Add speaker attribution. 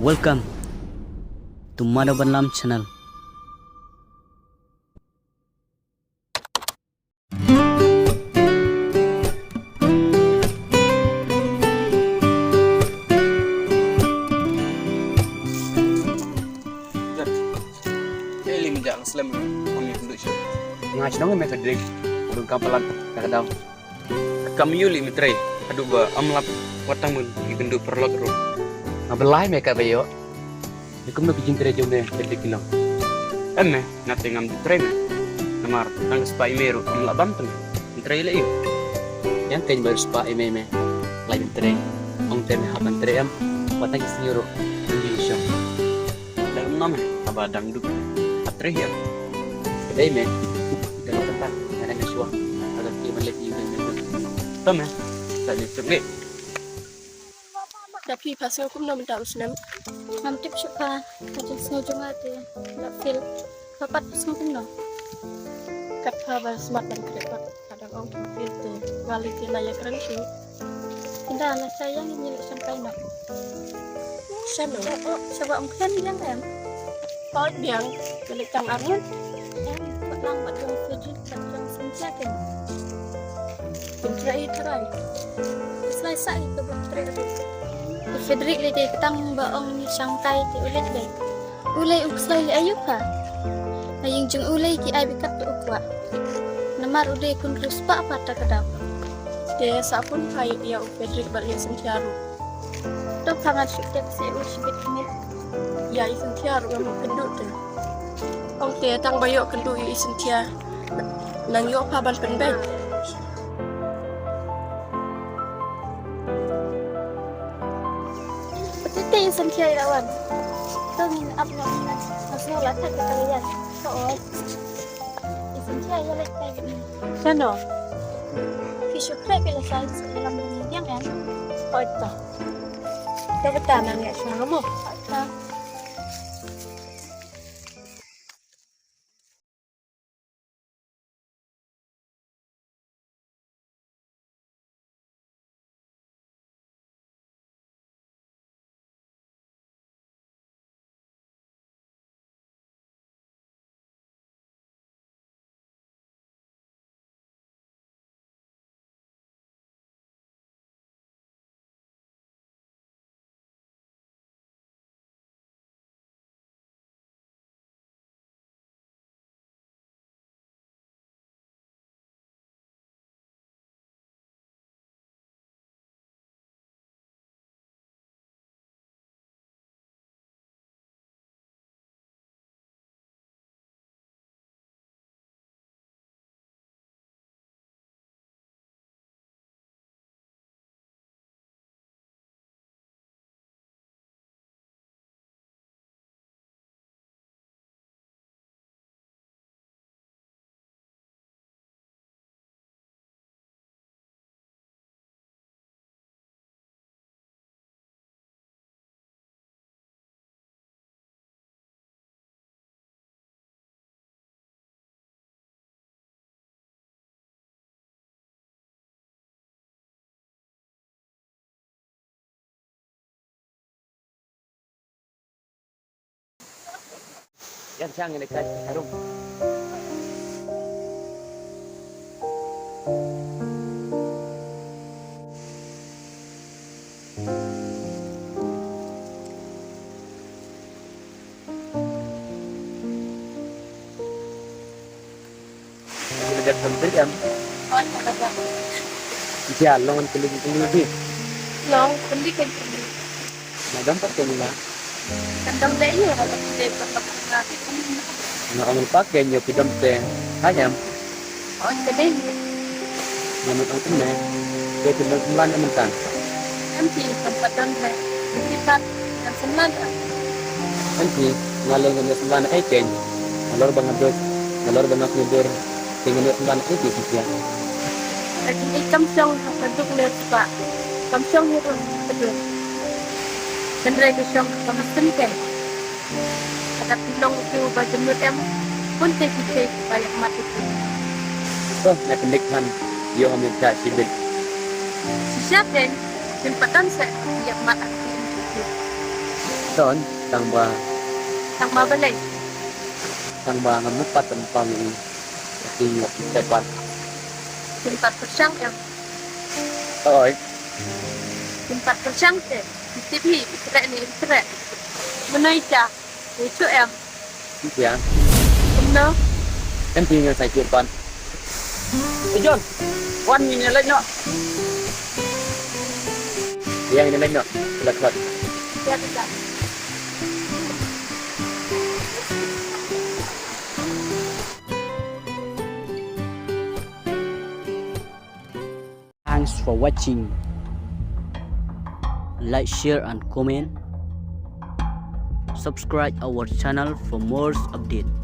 Speaker 1: Welcome to Madhavan channel.
Speaker 2: Eli menjang Islam kami penduduk syur.
Speaker 3: Ngas nong me kedrik urang kapalan kadam.
Speaker 2: Kami yuli mitrai. Aduh ba amlap watamun igendu perlot ro.
Speaker 3: Ngabelai me ka bayo. Ikum no bijin tere jomne kedrik kilong.
Speaker 2: Emme nate ngam mitrai me. Namar nang spa imeru amlap banten. Mitrai le
Speaker 3: Yang kain baru spa me lain tere. Ong teme haban tere am watang isnyoro Indonesia.
Speaker 2: dalam nama abadang duk. Atre ya.
Speaker 3: Kedai me dalam tempat ada ngasua agar kiman lagi juga me.
Speaker 2: Tame. Tadi cek
Speaker 4: Tapi pasal aku nak minta usnam. Namtip siapa? Macam sengaja ada. Nak feel dapat semua. Kat kabar smart dan kreatif. Kadang orang feel tu kali tu naya keren sih. Indah anak saya yang nyelak sampai nak. Siapa? Siapa mungkin yang em? Kau yang milik tang arun. Em petang petang sejut petang senjata. Pentrai terai. Selesai itu pentrai itu. Fedrik le de tang baong Shanghai ti ulet le. Ulay ukslay le ayuk ha. Aying jeng ulay ki ay bikat tu ukwa. Namar uday kun ruspa pata kadam. Dia sapun kai dia Fedrik balik sentiaru. Tok sangat syutek se usbit ni. Ya sentiaru yang kendut tu. Ong te tang bayok kendu i sentia. Nang yo paban penben. Kita yang sentia lawan. Kita min apa nak masuk latar kita lihat. Soal sentia yang lek kayak gini. Sana. Fish crab bila saya dalam yang kan. Oh itu. Kita bertanam ya sana mo.
Speaker 3: Yan sang ni kai harum. Dekat sampai jam.
Speaker 4: Oh, ada.
Speaker 3: Sial longan keling lebih.
Speaker 4: Long, kendi kan.
Speaker 3: Madam tak kenal.
Speaker 4: Kadang dah iya kalau kita berpakai itu.
Speaker 3: Na ang pakai nyo pidam te hayam.
Speaker 4: Oh, kedai
Speaker 3: Namun ang tunay. Kaya tinagmulan naman kan.
Speaker 4: nanti tempat dan kita yang senang.
Speaker 3: Nanti ngalor ng sembilan ay ken. Ngalor bang ngadot. Ngalor bang naknudor. Tingin ng sembilan ay kisipya.
Speaker 4: Lagi di kamsong bentuk lihat pak. Kamsong itu betul. Kendrai kamsong kamsong kan. Ada pilong itu bajemut em pun kita banyak mati.
Speaker 3: So, nakinikhan. Yung amin ka sibit.
Speaker 4: Siapa tempatan saya yang mata.
Speaker 3: Doon, tang ba
Speaker 4: mabalay.
Speaker 3: ngamupat ang pang depan.
Speaker 4: Simpat persyang em.
Speaker 3: Oo,
Speaker 4: Simpat persyang te. TV, ikrek ni ikrek. Menoi cha. Itu em.
Speaker 3: yan.
Speaker 4: Benar.
Speaker 3: Em tinggal sa depan.
Speaker 2: John, kuan minilay no.
Speaker 3: Yang ini no, lat.
Speaker 4: Ya tidak.
Speaker 1: Thanks for watching. Like, share, and comment. Subscribe our channel for more updates.